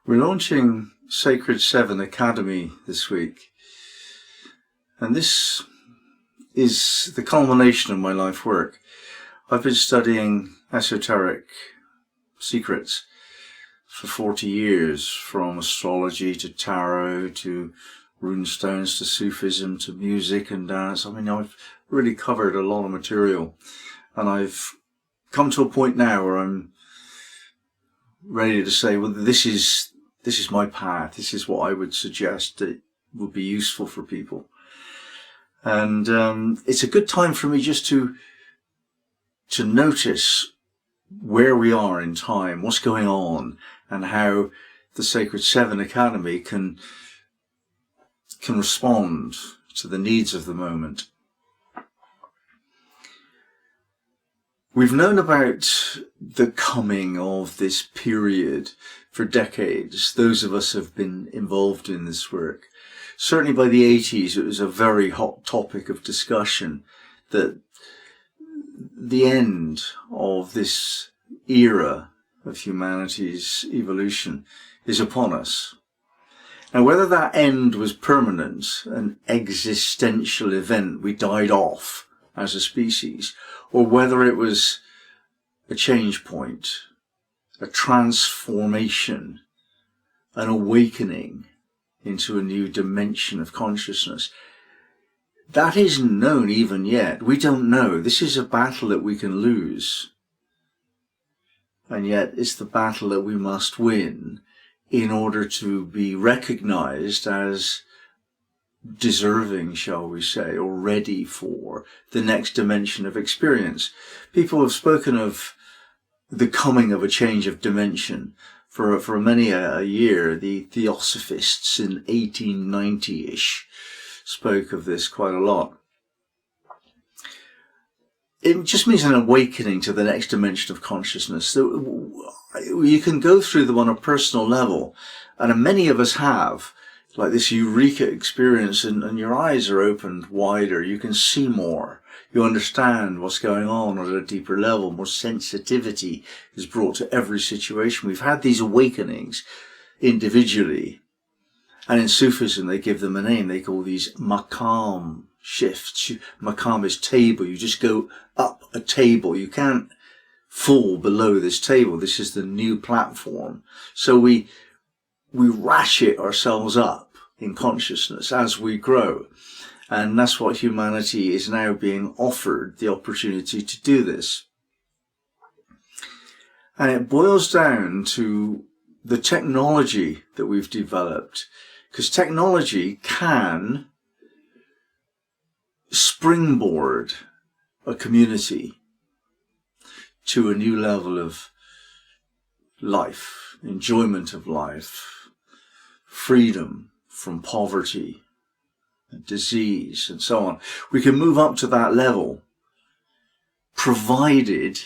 We're launching Sacred 7 Academy this week, and this is the culmination of my life work. I've been studying esoteric secrets for 40 years, from astrology to tarot to runestones to Sufism to music and dance. I've really covered a lot of material, and I've come to a point now where I'm ready to say, well, this is my path. This is what I would suggest that would be useful for people. And it's a good time for me just to notice where we are in time, what's going on, and how the Sacred 7 Academy can respond to the needs of the moment. We've known about the coming of this period for decades. Those of us who have been involved in this work. Certainly by the 80s, it was a very hot topic of discussion that the end of this era of humanity's evolution is upon us. Now, whether that end was permanent, an existential event, we died off as a species, or whether it was a change point, a transformation, an awakening into a new dimension of consciousness, that isn't known even yet. We don't know. This is a battle that we can lose. And yet it's the battle that we must win in order to be recognized as deserving, shall we say, or ready for the next dimension of experience. People have spoken of the coming of a change of dimension for many a year. The Theosophists in 1890-ish spoke of this quite a lot. It just means an awakening to the next dimension of consciousness. So you can go through them on a personal level, and many of us have, like this eureka experience, and your eyes are opened wider. You can see more. You understand what's going on at a deeper level. More sensitivity is brought to every situation. We've had these awakenings individually. And in Sufism, they give them a name. They call these maqam shifts. Maqam is table. You just go up a table. You can't fall below this table. This is the new platform. So we ratchet ourselves up in consciousness as we grow. And that's what humanity is now being offered, the opportunity to do this. And it boils down to the technology that we've developed, because technology can springboard a community to a new level of life, enjoyment of life, freedom from poverty, disease, and so on. We can move up to that level, provided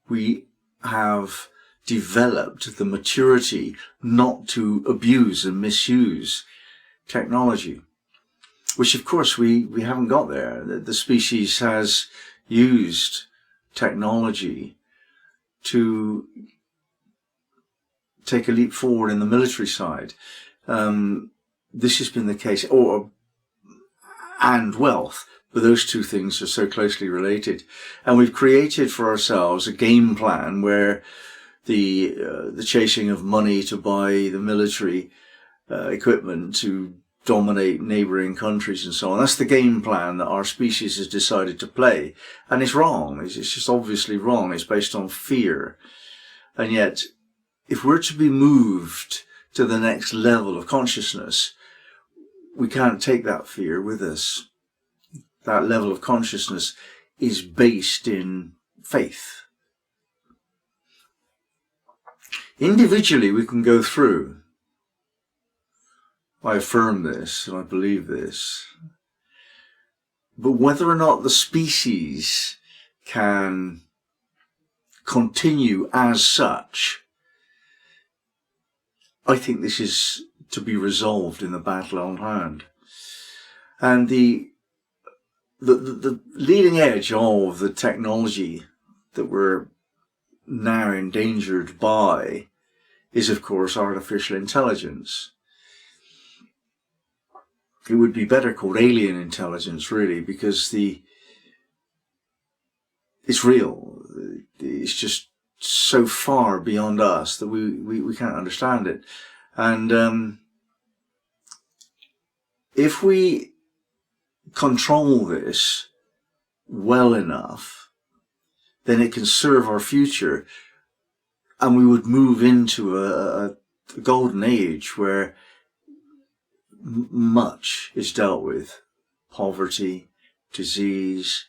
we have developed the maturity not to abuse and misuse technology, which of course we haven't got there. The species has used technology to take a leap forward in the military side. This has been the case, and wealth, but those two things are so closely related. And we've created for ourselves a game plan where the chasing of money to buy the military equipment to dominate neighboring countries and so on, that's the game plan that our species has decided to play. And it's wrong. It's just obviously wrong. It's based on fear. And yet, if we're to be moved to the next level of consciousness, we can't take that fear with us. That level of consciousness is based in faith. Individually, we can go through. I affirm this and I believe this. But whether or not the species can continue as such, I think this is to be resolved in the battle on hand. And the leading edge of the technology that we're now endangered by is, of course, artificial intelligence. It would be better called alien intelligence, really, because it's real. It's just so far beyond us that we can't understand it. And if we control this well enough, then it can serve our future, and we would move into a golden age where much is dealt with. Poverty, disease,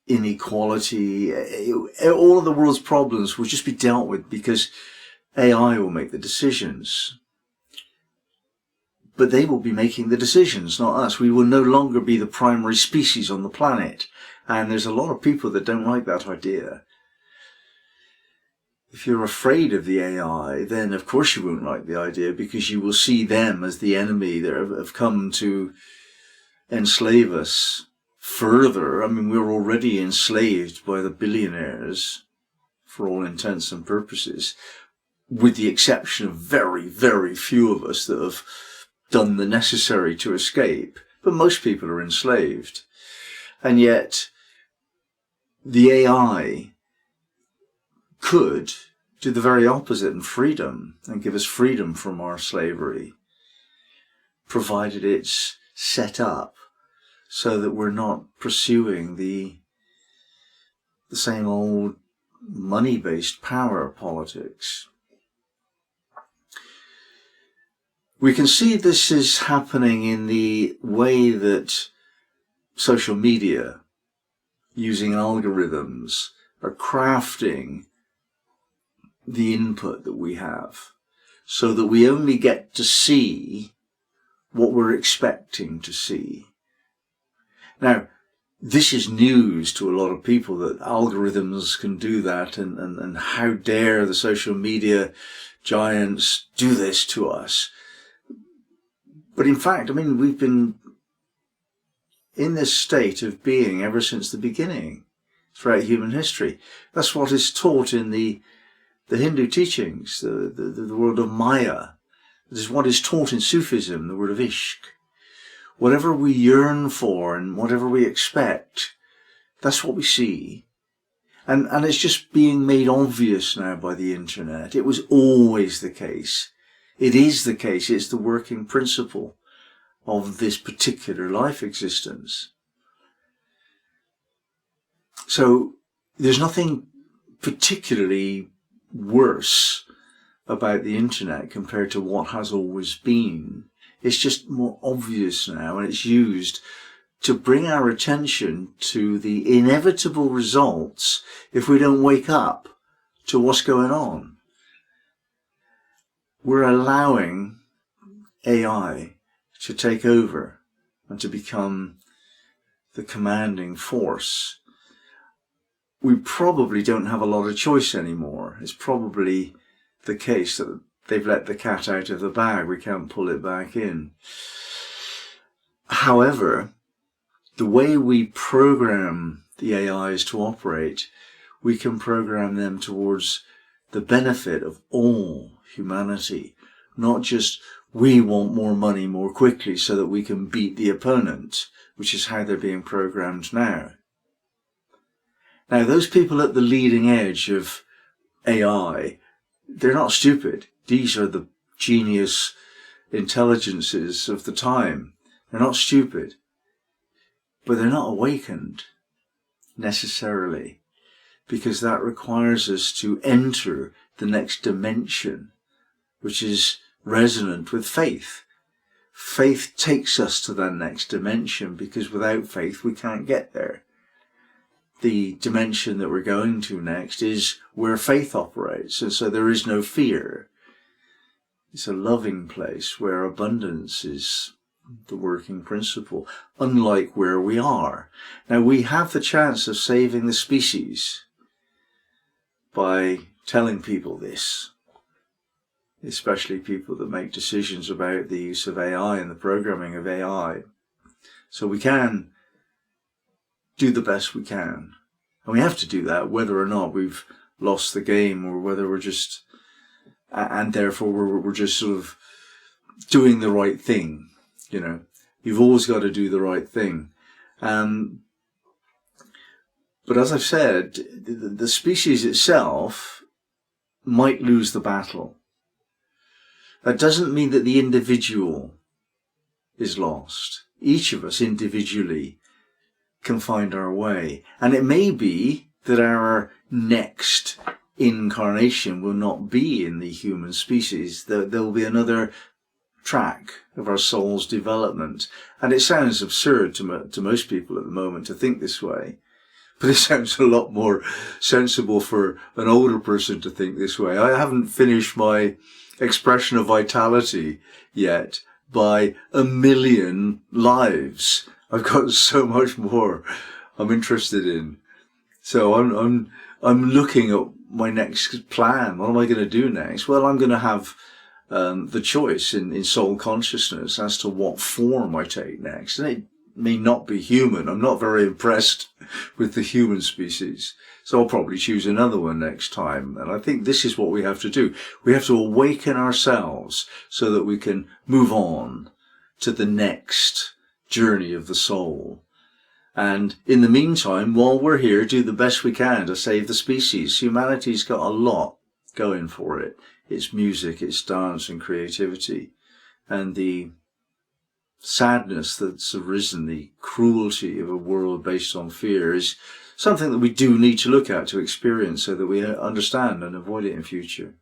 inequality, all of the world's problems will just be dealt with because AI will make the decisions. But they will be making the decisions, not us. We will no longer be the primary species on the planet. And there's a lot of people that don't like that idea. If you're afraid of the AI, then of course you won't like the idea, because you will see them as the enemy that have come to enslave us further. I mean, we're already enslaved by the billionaires for all intents and purposes, with the exception of very, very few of us that have done the necessary to escape. But most people are enslaved. And yet, the AI could do the very opposite in freedom and give us freedom from our slavery, provided it's set up so that we're not pursuing the same old money-based power politics. We can see this is happening in the way that social media, using algorithms, are crafting the input that we have, so that we only get to see what we're expecting to see. Now, this is news to a lot of people, that algorithms can do that, and how dare the social media giants do this to us. But in fact, I mean, we've been in this state of being ever since the beginning, throughout human history. That's what is taught in the Hindu teachings, the world of Maya. This is what is taught in Sufism, the word of Ishq. Whatever we yearn for and whatever we expect, that's what we see. And it's just being made obvious now by the internet. It was always the case. It is the case. It's the working principle of this particular life existence. So there's nothing particularly worse about the internet compared to what has always been. It's just more obvious now, and it's used to bring our attention to the inevitable results if we don't wake up to what's going on. We're allowing AI to take over and to become the commanding force. We probably don't have a lot of choice anymore. It's probably the case that they've let the cat out of the bag. We can't pull it back in. However, the way we program the AIs to operate, we can program them towards the benefit of all humanity, not just we want more money more quickly so that we can beat the opponent, which is how they're being programmed now. Now, those people at the leading edge of AI, they're not stupid. These are the genius intelligences of the time. They're not stupid, but they're not awakened necessarily, because that requires us to enter the next dimension, which is resonant with faith. Faith takes us to that next dimension, because without faith we can't get there. The dimension that we're going to next is where faith operates, and so there is no fear. It's a loving place where abundance is the working principle, unlike where we are. Now, we have the chance of saving the species by telling people this, especially people that make decisions about the use of AI and the programming of AI. So we can do the best we can. And we have to do that whether or not we've lost the game, or whether we're just, and therefore we're just sort of doing the right thing. You know, you've always got to do the right thing. But as I've said, the species itself might lose the battle. That doesn't mean that the individual is lost. Each of us individually can find our way. And it may be that our next incarnation will not be in the human species. There will be another track of our soul's development. And it sounds absurd to most people at the moment to think this way. But it sounds a lot more sensible for an older person to think this way. I haven't finished my expression of vitality yet by 1,000,000 lives. I've got so much more I'm interested in. So I'm looking at my next plan. What am I going to do next? Well, I'm going to have the choice in soul consciousness as to what form I take next. And it may not be human. I'm not very impressed with the human species. So I'll probably choose another one next time. And I think this is what we have to do. We have to awaken ourselves so that we can move on to the next journey of the soul. And in the meantime, while we're here, do the best we can to save the species. Humanity's got a lot going for it. It's music, it's dance and creativity. And the sadness that's arisen, the cruelty of a world based on fear, is something that we do need to look at, to experience, so that we understand and avoid it in future.